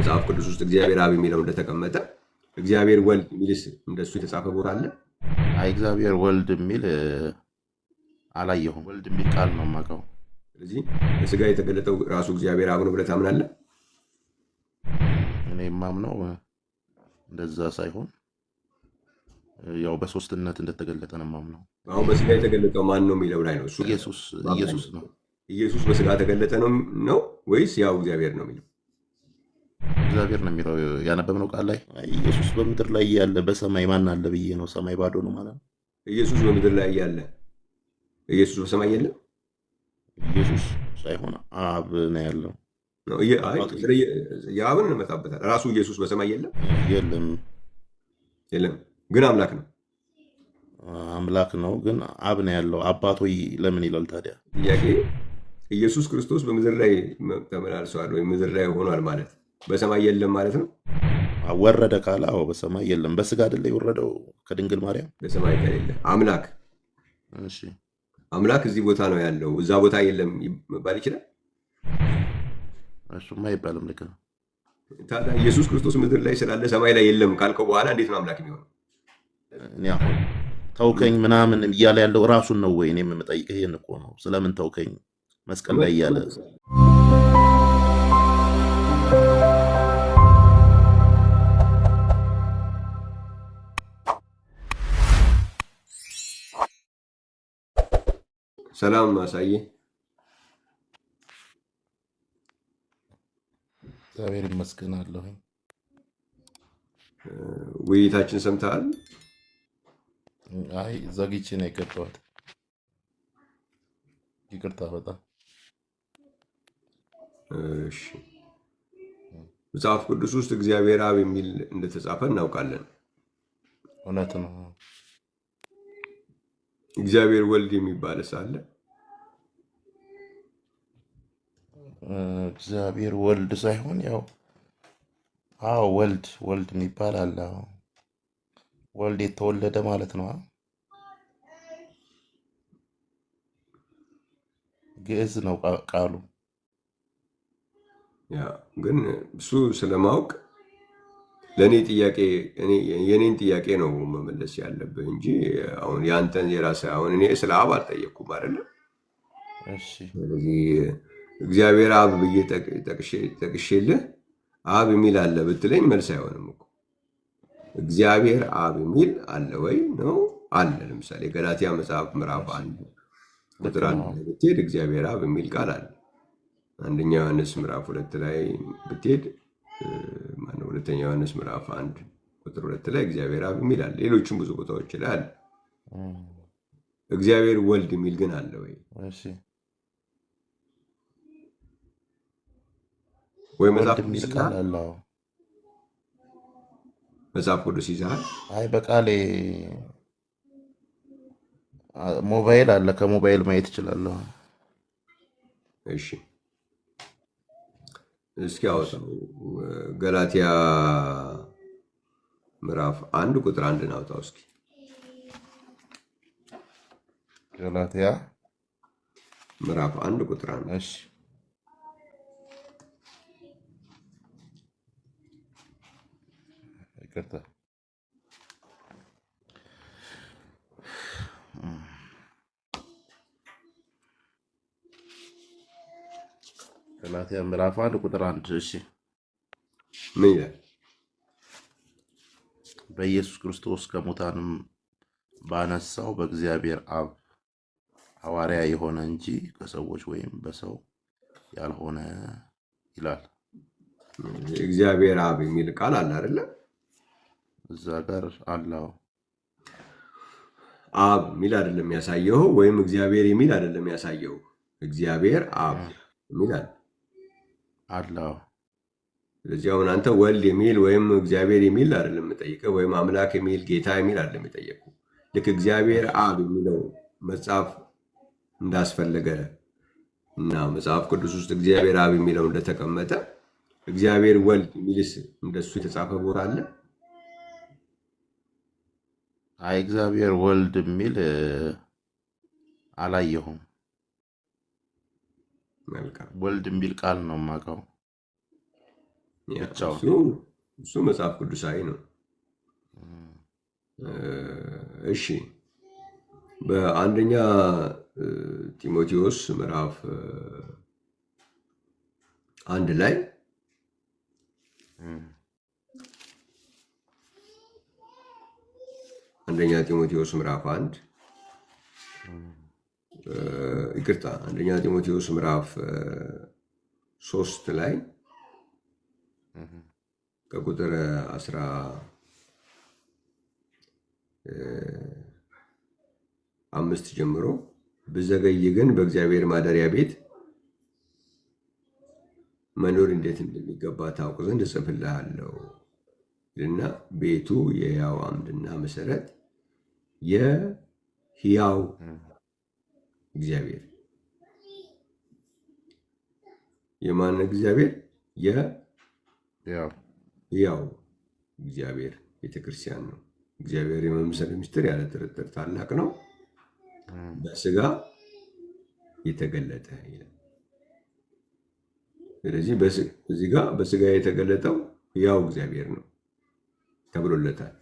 መጽሐፍ ቅዱስ ውስጥ እግዚአብሔር አብ የሚለው እንደተቀመጠ እግዚአብሔር ወልድ የሚልስ እንደሱ የተጻፈ ቦታ አለ? አይ እግዚአብሔር ወልድ የሚል አላየሁም። ወልድ የሚል ቃል ነው የማውቀው። ስለዚህ በስጋ የተገለጠው ራሱ እግዚአብሔር አብ ነው ብለህ ታምናለህ? እኔ የማምነው እንደዛ ሳይሆን ያው በሶስትነት እንደተገለጠ ነው የማምነው። አሁን በስጋ የተገለጠው ማን ነው የሚለው ላይ ነው እሱ ኢየሱስ ነው። ኢየሱስ በስጋ ተገለጠ ነው ወይስ ያው እግዚአብሔር ነው የሚለው? እግዚአብሔር ነው የሚለው ያነበብነው ቃል ላይ። ኢየሱስ በምድር ላይ ያለ በሰማይ ማን አለ ብዬ ነው። ሰማይ ባዶ ነው ማለት ነው። ኢየሱስ በምድር ላይ ያለ ኢየሱስ በሰማይ የለም። ኢየሱስ ሳይሆን አብ ነው ያለው። የአብን እንመጣበታል። ራሱ ኢየሱስ በሰማይ የለም የለም፣ ግን አምላክ ነው። አምላክ ነው ግን አብ ነው ያለው። አባት ሆይ ለምን ይላል ታዲያ? ጥያቄ ኢየሱስ ክርስቶስ በምድር ላይ ተመላልሷል ወይ ምድር ላይ ሆኗል ማለት በሰማይ የለም ማለት ነው? ወረደ ካለ አዎ በሰማይ የለም። በስጋ አይደለ የወረደው ከድንግል ማርያም። በሰማይ ከሌለ አምላክ እሺ፣ አምላክ እዚህ ቦታ ነው ያለው እዛ ቦታ የለም መባል ይችላል? እሱማ አይባልም። ልክ ነው። ታዲያ ኢየሱስ ክርስቶስ ምድር ላይ ስላለ ሰማይ ላይ የለም ካልከው በኋላ እንዴት ነው አምላክ የሚሆነው? እኔ አሁን ተውከኝ ምናምን እያለ ያለው ራሱን ነው ወይ? እኔ የምጠይቅህ ይሄን እኮ ነው። ስለምን ተውከኝ መስቀል ላይ እያለ ሰላም ማሳዬ፣ እግዚአብሔር ይመስገናለሁ። ውይይታችን ሰምተሃል? አይ ዘግቼ ነው የገባሁት። ይቅርታ በጣም እሺ። መጽሐፍ ቅዱስ ውስጥ እግዚአብሔር አብ የሚል እንደተጻፈ እናውቃለን። እውነት ነው። እግዚአብሔር ወልድ የሚባል ሳለ እግዚአብሔር ወልድ ሳይሆን ያው ወልድ የሚባል አለ። ወልድ የተወለደ ማለት ነው። ግዕዝ ነው ቃሉ። ያ ግን እሱ ስለማወቅ ለእኔ ጥያቄ የኔን ጥያቄ ነው መመለስ ያለብህ እንጂ አሁን የአንተን የራስህ አሁን እኔ ስለ አብ አልጠየቅኩም አይደለም። ስለዚህ እግዚአብሔር አብ ብዬ ጠቅሼልህ አብ የሚል አለ ብትለኝ መልስ አይሆንም እኮ። እግዚአብሔር አብ የሚል አለ ወይ ነው? አለ። ለምሳሌ ገላትያ መጽሐፍ ምዕራፍ 1 ቁጥር 1 ላይ ብትሄድ እግዚአብሔር አብ የሚል ቃል አለ። አንደኛ ዮሐንስ ምዕራፍ 2 ላይ ብትሄድ ሁለተኛ ዮሐንስ ምዕራፍ 1 ቁጥር 2 ላይ እግዚአብሔር አብ የሚል አለ። ሌሎችም ብዙ ቦታዎች ላይ አለ። እግዚአብሔር ወልድ የሚል ግን አለ ወይ? ወይ መጽሐፍ ቅዱስ ይዘሃል? አይ በቃሌ ሞባይል አለ። ከሞባይል ማየት እችላለሁ። እሺ እስኪ አውጣው። ገላትያ ምዕራፍ 1 ቁጥር 1 አውጣው እስኪ። ገላትያ ምዕራፍ 1 ቁጥር 1። እሺ ይቅርታ። ገላትያ ምዕራፍ 1 ቁጥር 1። እሺ ምን ይላል? በኢየሱስ ክርስቶስ ከሙታንም ባነሳው በእግዚአብሔር አብ ሐዋርያ የሆነ እንጂ ከሰዎች ወይም በሰው ያልሆነ ይላል። እግዚአብሔር አብ የሚል ቃል አለ አይደለ? እዛ ጋር አለው። አብ የሚል አይደለም ያሳየው፣ ወይም እግዚአብሔር የሚል አይደለም ያሳየው። እግዚአብሔር አብ የሚል አለው። ስለዚህ አሁን አንተ ወልድ የሚል ወይም እግዚአብሔር የሚል አይደለም የምጠይቀው፣ ወይም አምላክ የሚል ጌታ የሚል አይደለም የጠየቁ። ልክ እግዚአብሔር አብ የሚለው መጽሐፍ እንዳስፈለገ እና መጽሐፍ ቅዱስ ውስጥ እግዚአብሔር አብ የሚለው እንደተቀመጠ እግዚአብሔር ወልድ የሚልስ እንደሱ የተጻፈ ቦታ አለ? አይ እግዚአብሔር ወልድ የሚል አላየሁም። መልካም። ወልድ የሚል ቃል ነው የማውቀው። ያ ብቻውን። እሱ መጽሐፍ ቅዱሳዊ ነው። እሺ በአንደኛ ጢሞቴዎስ ምዕራፍ 1 ላይ አንደኛ ጢሞቴዎስ ምዕራፍ 1 ይቅርታ አንደኛ ጢሞቴዎስ ምዕራፍ 3 ላይ ከቁጥር 15 ጀምሮ ብዘገይ ግን በእግዚአብሔር ማደሪያ ቤት መኖር እንዴት እንደሚገባ ታውቅ ዘንድ እጽፍልሃለሁ እና ቤቱ የሕያው አምድና መሰረት የሕያው እግዚአብሔር የማን እግዚአብሔር? የሕያው እግዚአብሔር ቤተክርስቲያን ነው። እግዚአብሔር የመምሰል ምስጢር ያለ ጥርጥር ታላቅ ነው፣ በስጋ የተገለጠ ይላል። ስለዚህ እዚህ ጋር በስጋ የተገለጠው ሕያው እግዚአብሔር ነው ተብሎለታል።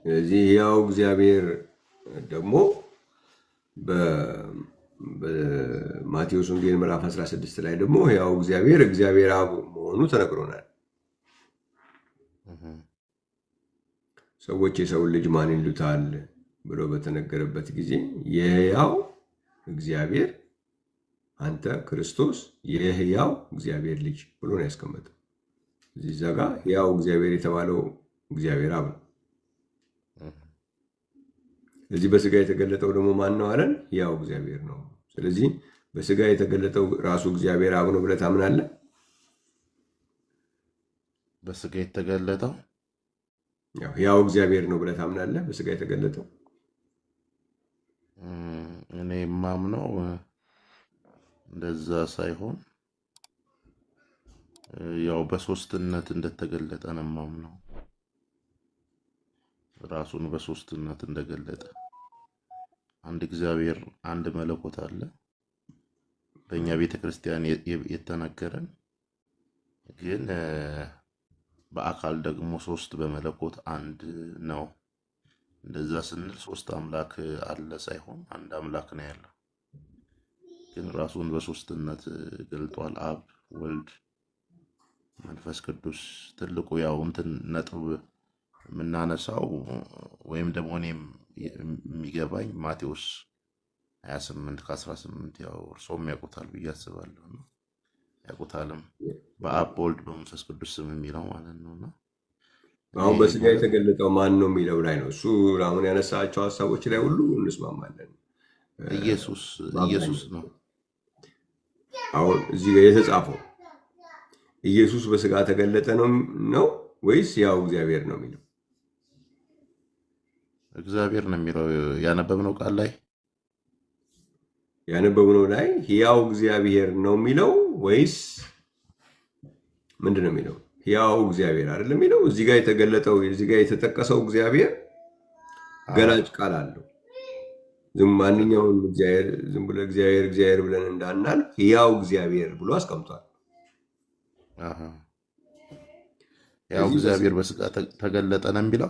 ስለዚህ ሕያው እግዚአብሔር ደግሞ በማቴዎስ ወንጌል ምዕራፍ 16 ላይ ደግሞ ሕያው እግዚአብሔር አብ መሆኑ ተነግሮናል። ሰዎች የሰውን ልጅ ማን ይሉታል ብሎ በተነገረበት ጊዜ የሕያው እግዚአብሔር አንተ ክርስቶስ የሕያው እግዚአብሔር ልጅ ብሎ ነው ያስቀመጠው። እዚህ ጋ ሕያው እግዚአብሔር የተባለው እግዚአብሔር አብ ነው። ስለዚህ በስጋ የተገለጠው ደግሞ ማን ነው አለን? ሕያው እግዚአብሔር ነው። ስለዚህ በስጋ የተገለጠው ራሱ እግዚአብሔር አብ ነው ብለህ ታምናለህ? በስጋ የተገለጠው ሕያው እግዚአብሔር ነው ብለህ ታምናለህ? በስጋ የተገለጠው እኔ የማምነው እንደዛ ሳይሆን ያው በሶስትነት እንደተገለጠ ነው የማምነው። ራሱን በሶስትነት እንደገለጠ አንድ እግዚአብሔር አንድ መለኮት አለ። በእኛ ቤተክርስቲያን የተነገረን ግን በአካል ደግሞ ሶስት በመለኮት አንድ ነው። እንደዛ ስንል ሶስት አምላክ አለ ሳይሆን አንድ አምላክ ነው ያለው። ግን ራሱን በሶስትነት ገልጧል። አብ፣ ወልድ፣ መንፈስ ቅዱስ። ትልቁ ያው እንትን ነጥብ የምናነሳው ወይም ደግሞ እኔም የሚገባኝ ማቴዎስ 28:18 ያው እርሶም ያውቁታል ብዬ አስባለሁ ነው ያውቁታልም። በአብ በወልድ በመንፈስ ቅዱስ ስም የሚለው ማለት ነውና አሁን በስጋ የተገለጠው ማን ነው የሚለው ላይ ነው። እሱ አሁን ያነሳቸው ሀሳቦች ላይ ሁሉ እንስማማለን። ኢየሱስ ነው። አሁን እዚህ ጋር የተጻፈው ኢየሱስ በስጋ ተገለጠ ነው ወይስ ያው እግዚአብሔር ነው የሚለው? እግዚአብሔር ነው የሚለው ያነበብነው ቃል ላይ ሕያው እግዚአብሔር ነው የሚለው ወይስ ምንድን ነው የሚለው? ሕያው እግዚአብሔር አይደለም የሚለው። እዚህ ጋር የተገለጠው እዚህ ጋር የተጠቀሰው እግዚአብሔር ገላጭ ቃል አለው። ማንኛውም እግዚአብሔር ዝም ብሎ እግዚአብሔር ብለን እንዳናል ሕያው እግዚአብሔር ብሎ አስቀምጧል። ያው እግዚአብሔር በስጋ ተገለጠ ነው የሚለው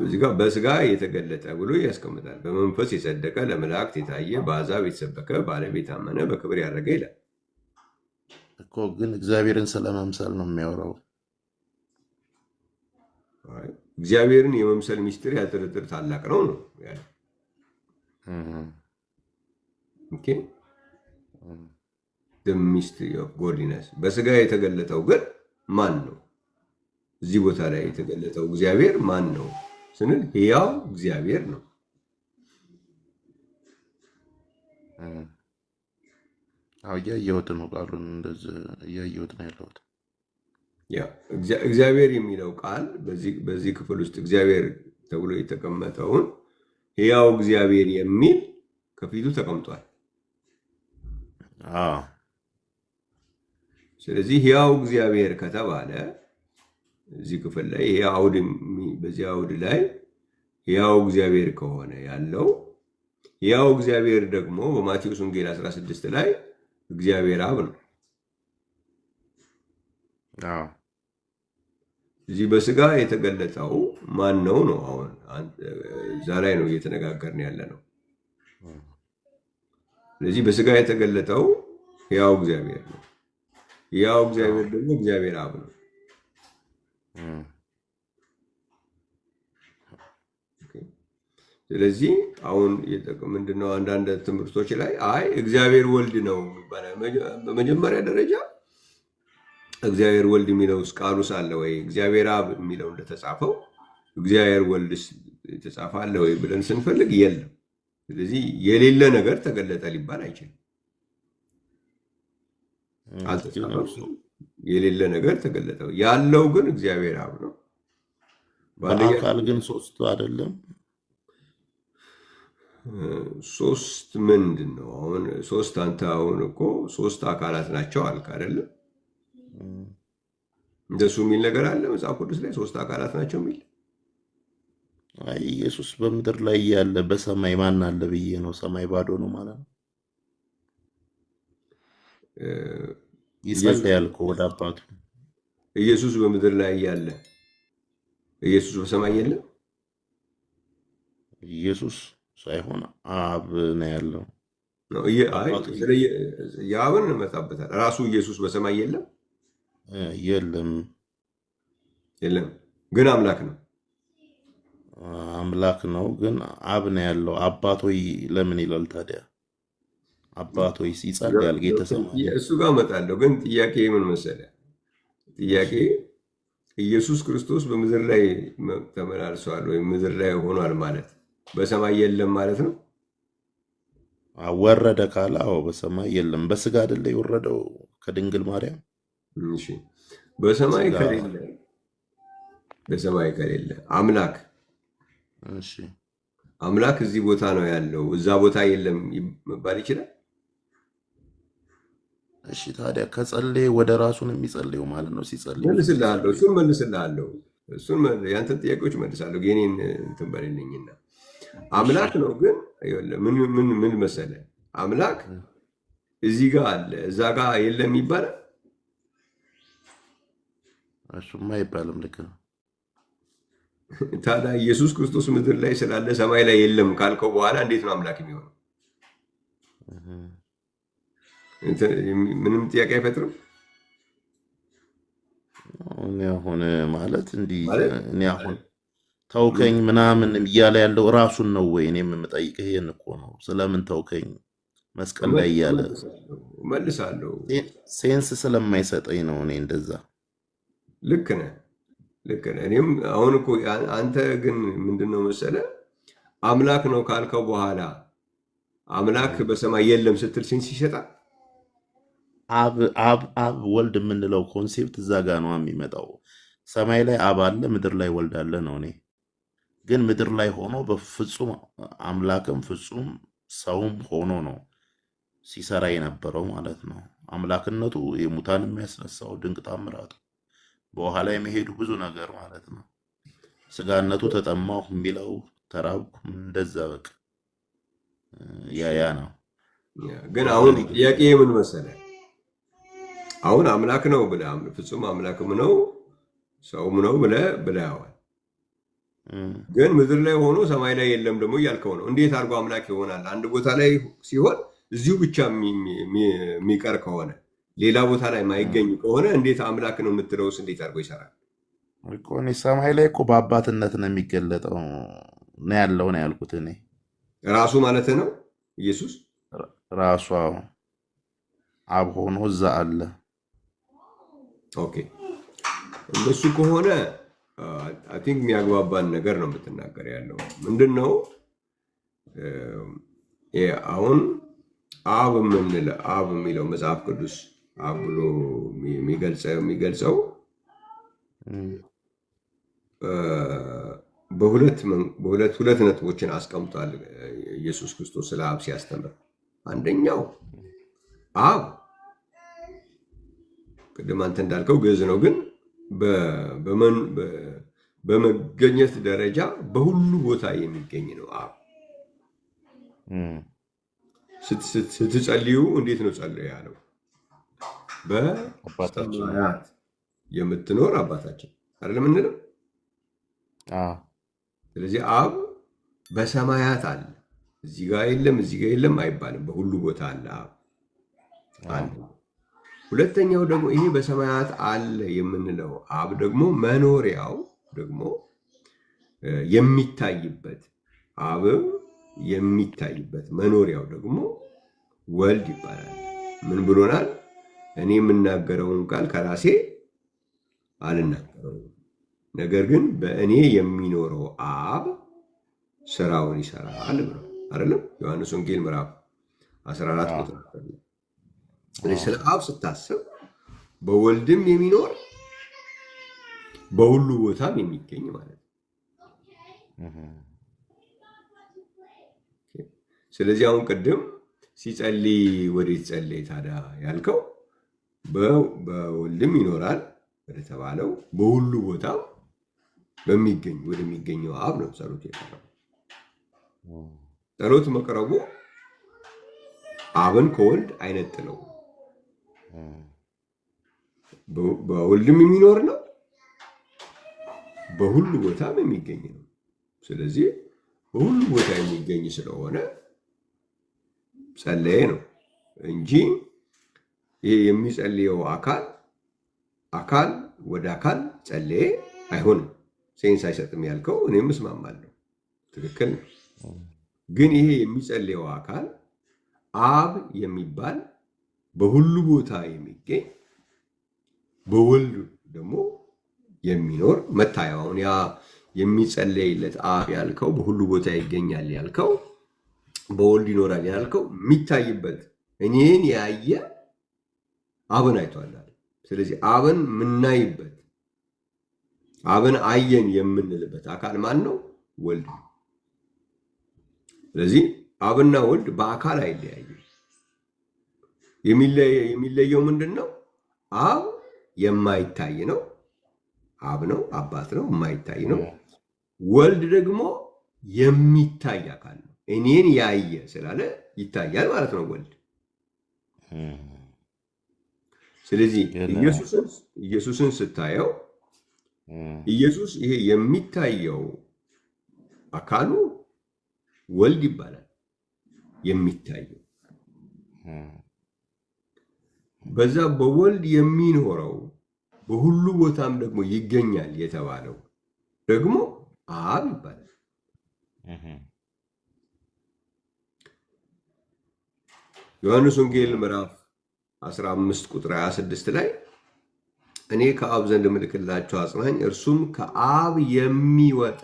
እዚህ ጋር በስጋ የተገለጠ ብሎ ያስቀምጣል። በመንፈስ የጸደቀ ለመላእክት የታየ በአሕዛብ የተሰበከ ባለቤት አመነ በክብር ያደረገ ይላል እኮ። ግን እግዚአብሔርን ስለመምሰል ነው የሚያወራው። እግዚአብሔርን የመምሰል ሚስጥር ያልጥርጥር ታላቅ ነው ያለው። ኦኬ the mystery of godliness በስጋ የተገለጠው ግን ማን ነው? እዚህ ቦታ ላይ የተገለጠው እግዚአብሔር ማን ነው ስንል ሕያው እግዚአብሔር ነው። እያየሁት ነው ቃሉን፣ እንደዚህ እያየሁት ነው ያለሁት። እግዚአብሔር የሚለው ቃል በዚህ ክፍል ውስጥ እግዚአብሔር ተብሎ የተቀመጠውን ሕያው እግዚአብሔር የሚል ከፊቱ ተቀምጧል። ስለዚህ ሕያው እግዚአብሔር ከተባለ እዚህ ክፍል ላይ በዚህ አውድ ላይ ሕያው እግዚአብሔር ከሆነ ያለው ያው እግዚአብሔር ደግሞ በማቴዎስ ወንጌል 16 ላይ እግዚአብሔር አብ ነው። አዎ እዚህ በስጋ የተገለጠው ማን ነው ነው? አሁን እዛ ላይ ነው እየተነጋገርን ያለ ነው። ስለዚህ በስጋ የተገለጠው ያው እግዚአብሔር ነው። ያው እግዚአብሔር ደግሞ እግዚአብሔር አብ ነው። ስለዚህ አሁን ምንድነው አንዳንድ ትምህርቶች ላይ አይ እግዚአብሔር ወልድ ነው ይባላል። በመጀመሪያ ደረጃ እግዚአብሔር ወልድ የሚለው ቃሉ ሳለ ወይ እግዚአብሔር አብ የሚለው እንደተጻፈው እግዚአብሔር ወልድ የተጻፈ አለ ወይ ብለን ስንፈልግ የለም። ስለዚህ የሌለ ነገር ተገለጠ ሊባል አይችልም። አልተጻፈም። የሌለ ነገር ተገለጠ። ያለው ግን እግዚአብሔር አብ ነው። በአካል ግን ሶስቱ አይደለም። ሶስት ምንድን ነው? አሁን ሶስት አንተ አሁን እኮ ሶስት አካላት ናቸው አልክ አይደለም? እንደሱ የሚል ነገር አለ መጽሐፍ ቅዱስ ላይ ሶስት አካላት ናቸው የሚል? አይ ኢየሱስ በምድር ላይ ያለ በሰማይ ማን አለ ብዬ ነው። ሰማይ ባዶ ነው ማለት ነው። ይጸልያል እኮ ወደ አባቱ። ኢየሱስ በምድር ላይ ያለ ኢየሱስ በሰማይ የለም። ኢየሱስ ሳይሆን አብ ነው ያለው። የአብን እንመጣበታል። ራሱ ኢየሱስ በሰማይ የለም የለም የለም፣ ግን አምላክ ነው። አምላክ ነው ግን አብ ነው ያለው። አባቶይ ለምን ይላል ታዲያ? አባቶይ ይጸልያል ጌታ ሰማይ። እሱ ጋር እመጣለሁ። ግን ጥያቄ ምን መሰለህ? ጥያቄ ኢየሱስ ክርስቶስ በምድር ላይ ተመላልሷል ወይም ምድር ላይ ሆኗል ማለት በሰማይ የለም ማለት ነው? ወረደ ካለ አዎ በሰማይ የለም። በስጋ አይደለ የወረደው ከድንግል ማርያም። እሺ በሰማይ ከሌለ አምላክ እሺ አምላክ እዚህ ቦታ ነው ያለው እዛ ቦታ የለም መባል ይችላል? እሺ ታዲያ ከጸለየ ወደ ራሱ ነው የሚጸልየው ማለት ነው። ሲጸልይ መልስልሃለሁ። እሱን ያንተን ጥያቄዎች መልሳለሁ። የኔን እንትን በሌለኝና አምላክ ነው ግን ምን መሰለህ? አምላክ እዚህ ጋር አለ እዛ ጋር የለም ይባላል? እሱማ አይባልም። ልክ ነው። ታዲያ ኢየሱስ ክርስቶስ ምድር ላይ ስላለ ሰማይ ላይ የለም ካልከው በኋላ እንዴት ነው አምላክ የሚሆነው? ምንም ጥያቄ አይፈጥርም። አሁን ማለት እንዲህ እኔ አሁን ተውከኝ ምናምን እያለ ያለው ራሱን ነው ወይ? እኔ የምጠይቅህ ይሄን እኮ ነው። ስለምን ተውከኝ መስቀል ላይ እያለ መልሳለሁ። ሴንስ ስለማይሰጠኝ ነው እኔ እንደዛ። ልክ ነህ። እኔም አሁን እኮ አንተ ግን ምንድነው መሰለህ አምላክ ነው ካልከው በኋላ አምላክ በሰማይ የለም ስትል ሴንስ ይሰጣል። አብ ወልድ የምንለው ኮንሴፕት እዛ ጋ ነው የሚመጣው። ሰማይ ላይ አብ አለ፣ ምድር ላይ ወልድ አለ ነው። እኔ ግን ምድር ላይ ሆኖ በፍጹም አምላክም ፍጹም ሰውም ሆኖ ነው ሲሰራ የነበረው ማለት ነው። አምላክነቱ የሙታን የሚያስነሳው ድንቅ ታምራቱ፣ በውሃ ላይ የሚሄዱ ብዙ ነገር ማለት ነው። ስጋነቱ ተጠማሁ የሚለው ተራብኩ፣ እንደዛ በቃ ያ ነው። ግን አሁን ጥያቄ ምን መሰለህ? አሁን አምላክ ነው ብለህ ፍጹም አምላክም ነው ሰውም ነው ብለዋል። ግን ምድር ላይ ሆኖ ሰማይ ላይ የለም ደግሞ እያልከው ነው። እንዴት አድርጎ አምላክ ይሆናል? አንድ ቦታ ላይ ሲሆን እዚሁ ብቻ የሚቀር ከሆነ ሌላ ቦታ ላይ ማይገኝ ከሆነ እንዴት አምላክ ነው የምትለውስ እንዴት አድርጎ ይሰራል? ሰማይ ላይ እኮ በአባትነት ነው የሚገለጠው ነው ያለው ነው ያልኩት እኔ። ራሱ ማለት ነው ኢየሱስ ራሱ አብ ሆኖ እዛ አለ። ኦኬ እንደሱ ከሆነ አይ ቲንክ የሚያግባባን ነገር ነው የምትናገር ያለው። ምንድነው አሁን አብ የሚለው መጽሐፍ ቅዱስ አብ ብሎ የሚገልጸው ሁለት ነጥቦችን አስቀምጧል ኢየሱስ ክርስቶስ ስለ አብ ሲያስተምር። አንደኛው አብ ቅድም አንተ እንዳልከው ግዕዝ ነው፣ ግን በመገኘት ደረጃ በሁሉ ቦታ የሚገኝ ነው አብ። እም፣ ስትጸልዩ እንዴት ነው ጸልዩ ያለው? አባታችን በሰማያት የምትኖር አባታችን አይደለም እንለው። አዎ፣ ስለዚህ አብ በሰማያት አለ። እዚህ ጋር የለም እዚህ ጋር የለም አይባልም። በሁሉ ቦታ አለ አብ። አዎ፣ አንድ ሁለተኛው ደግሞ ይሄ በሰማያት አለ የምንለው አብ ደግሞ መኖሪያው ደግሞ የሚታይበት አብ የሚታይበት መኖሪያው ደግሞ ወልድ ይባላል። ምን ብሎናል? እኔ የምናገረውን ቃል ከራሴ አልናገረውም፣ ነገር ግን በእኔ የሚኖረው አብ ስራውን ይሰራል ብሎ አይደለም? ዮሐንስ ወንጌል ምዕራፍ 14 አዎ፣ ቁጥር 1። ስለዚህ ስለ አብ ስታስብ በወልድም የሚኖር በሁሉ ቦታም የሚገኝ ማለት ነው። እም፣ ስለዚህ አሁን ቅድም ሲጸልይ ወዴት ጸለይ ታዲያ ያልከው በወልድም ይኖራል ወደተባለው በሁሉ ቦታ ወደሚገኘው አብ ነው ጸሎት የቀረበው። እም፣ ጸሎት መቅረቡ አብን ከወልድ አይነጥለው። እም፣ በወልድም የሚኖር ነው፣ በሁሉ ቦታም የሚገኝ ነው። ስለዚህ በሁሉ ቦታ የሚገኝ ስለሆነ ጸለየ ነው እንጂ ይሄ የሚጸልየው አካል ወደ አካል ጸለየ አይሆንም። ሴንስ አይሰጥም ያልከው እኔም እስማማለሁ፣ ትክክል ነው። ግን ይሄ የሚጸልየው አካል አብ የሚባል በሁሉ ቦታ የሚገኝ በወልድ ደግሞ የሚኖር መታየው። አሁን ያ የሚጸለይለት አብ ያልከው በሁሉ ቦታ ይገኛል ያልከው በወልድ ይኖራል ያልከው የሚታይበት እኔን ያየ አብን አይቷል። ስለዚህ አብን የምናይበት አብን አየን የምንልበት አካል ማን ነው? ወልድ ነው። ስለዚህ አብና ወልድ በአካል አይለያዩም። የሚለየው ምንድን ነው? አብ የማይታይ ነው፣ አብ ነው፣ አባት ነው፣ የማይታይ ነው። ወልድ ደግሞ የሚታይ አካል ነው። እኔን ያየ ስላለ ይታያል ማለት ነው ወልድ። ስለዚህ ኢየሱስን ስታየው ኢየሱስ ይሄ የሚታየው አካሉ ወልድ ይባላል። የሚታየው በዛ በወልድ የሚኖረው በሁሉ ቦታም ደግሞ ይገኛል የተባለው ደግሞ አብ ይባላል። ዮሐንስ ወንጌል ምዕራፍ 15 ቁጥር 26 ላይ እኔ ከአብ ዘንድ ምልክላችሁ አጽናኝ እርሱም ከአብ የሚወጣ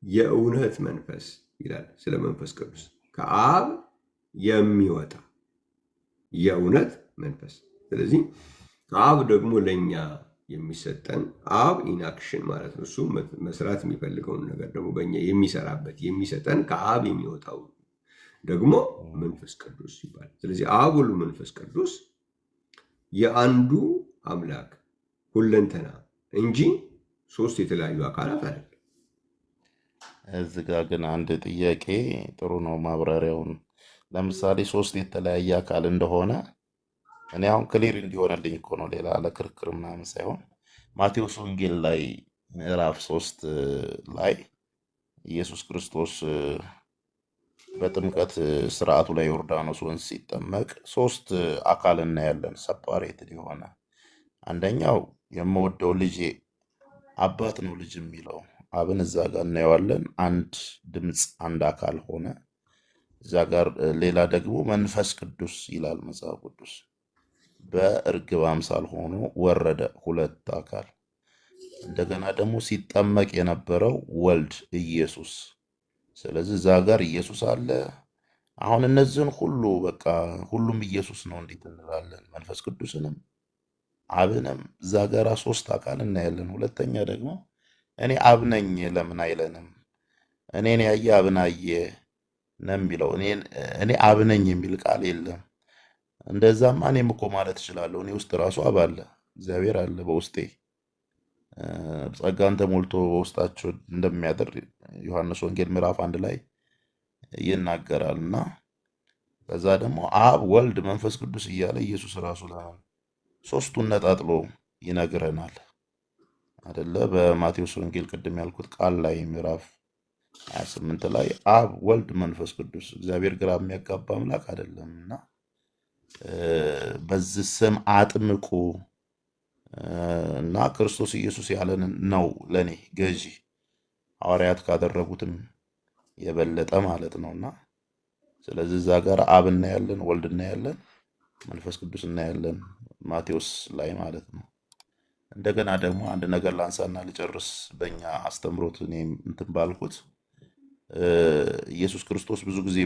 የእውነት መንፈስ ይላል። ስለ መንፈስ ቅዱስ ከአብ የሚወጣ የእውነት መንፈስ። ስለዚህ ከአብ ደግሞ ለእኛ የሚሰጠን አብ ኢንአክሽን ማለት ነው። እሱ መስራት የሚፈልገውን ነገር ደግሞ በእኛ የሚሰራበት የሚሰጠን ከአብ የሚወጣው ደግሞ መንፈስ ቅዱስ ይባላል። ስለዚህ አብ ወልድ መንፈስ ቅዱስ የአንዱ አምላክ ሁለንተና እንጂ ሶስት የተለያዩ አካላት አይደለም። እዚህ ጋ ግን አንድ ጥያቄ ጥሩ ነው ማብራሪያውን። ለምሳሌ ሶስት የተለያየ አካል እንደሆነ እኔ አሁን ክሊር እንዲሆነልኝ እኮ ነው፣ ሌላ ለክርክር ምናምን ሳይሆን ማቴዎስ ወንጌል ላይ ምዕራፍ 3 ላይ ኢየሱስ ክርስቶስ በጥምቀት ስርዓቱ ላይ ዮርዳኖስ ወንዝ ሲጠመቅ ሶስት አካል እናያለን፣ ሰፓሬትድ የሆነ አንደኛው የምወደው ልጄ አባት ነው ልጅ የሚለው አብን እዛ ጋር እናየዋለን። አንድ ድምፅ አንድ አካል ሆነ እዛ ጋር። ሌላ ደግሞ መንፈስ ቅዱስ ይላል መጽሐፍ ቅዱስ በእርግብ አምሳል ሆኖ ወረደ፣ ሁለት አካል። እንደገና ደግሞ ሲጠመቅ የነበረው ወልድ ኢየሱስ። ስለዚህ እዛ ጋር ኢየሱስ አለ። አሁን እነዚህን ሁሉ በቃ ሁሉም ኢየሱስ ነው እንዴት እንላለን? መንፈስ ቅዱስንም አብንም እዛ ጋር ሶስት አካል እናያለን። ሁለተኛ ደግሞ እኔ አብ ነኝ ለምን አይለንም? እኔን ያየ አብን አየ ነው የሚለው። እኔ አብ ነኝ የሚል ቃል የለም። እንደዛማ እኔም እኮ ማለት እችላለሁ። እኔ ውስጥ ራሱ አብ አለ፣ እግዚአብሔር አለ በውስጤ ጸጋን ተሞልቶ በውስጣቸው እንደሚያድር ዮሐንስ ወንጌል ምዕራፍ 1 ላይ ይናገራል። እና ከዛ ደግሞ አብ፣ ወልድ፣ መንፈስ ቅዱስ እያለ ኢየሱስ ራሱ ሶስቱን ነጣጥሎ ይነግረናል አደለ? በማቴዎስ ወንጌል ቅድም ያልኩት ቃል ላይ ምዕራፍ 28 ላይ አብ፣ ወልድ፣ መንፈስ ቅዱስ እግዚአብሔር ግራ የሚያጋባ አምላክ አይደለም እና በዚህ ስም አጥምቁ እና ክርስቶስ ኢየሱስ ያለን ነው ለኔ ገዢ ሐዋርያት ካደረጉትም የበለጠ ማለት ነው። እና ስለዚህ እዛ ጋር አብ እናያለን፣ ወልድ እናያለን፣ መንፈስ ቅዱስ እናያለን ማቴዎስ ላይ ማለት ነው። እንደገና ደግሞ አንድ ነገር ላንሳና ልጨርስ። በእኛ አስተምሮት እኔ እንትን ባልኩት ኢየሱስ ክርስቶስ ብዙ ጊዜ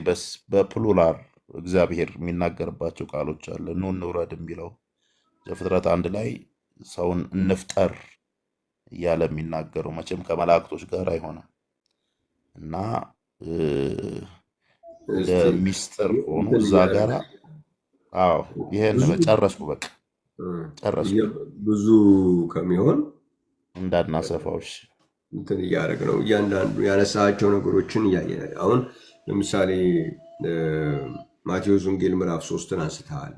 በፕሉራል እግዚአብሔር የሚናገርባቸው ቃሎች አለ። ኑ እንውረድ የሚለው ዘፍጥረት 1 ላይ ሰውን እንፍጠር እያለ የሚናገረው መቼም ከመላእክቶች ጋር አይሆንም እና እንደ እስቲ ሚስጥር ሆኖ እንትን እዛ እያደረገ ጋር አዎ፣ ይሄን ብዙ ጨረስኩ፣ በቃ ጨረስኩ፣ ብዙ ከሚሆን እንዳናሰፋዎች። እንትን እያደረግ ነው። እያንዳንዱ ያነሳቸው ነገሮችን እያየን አሁን ለምሳሌ ማቴዎስ ወንጌል ምዕራፍ 3ን አንስተሃል።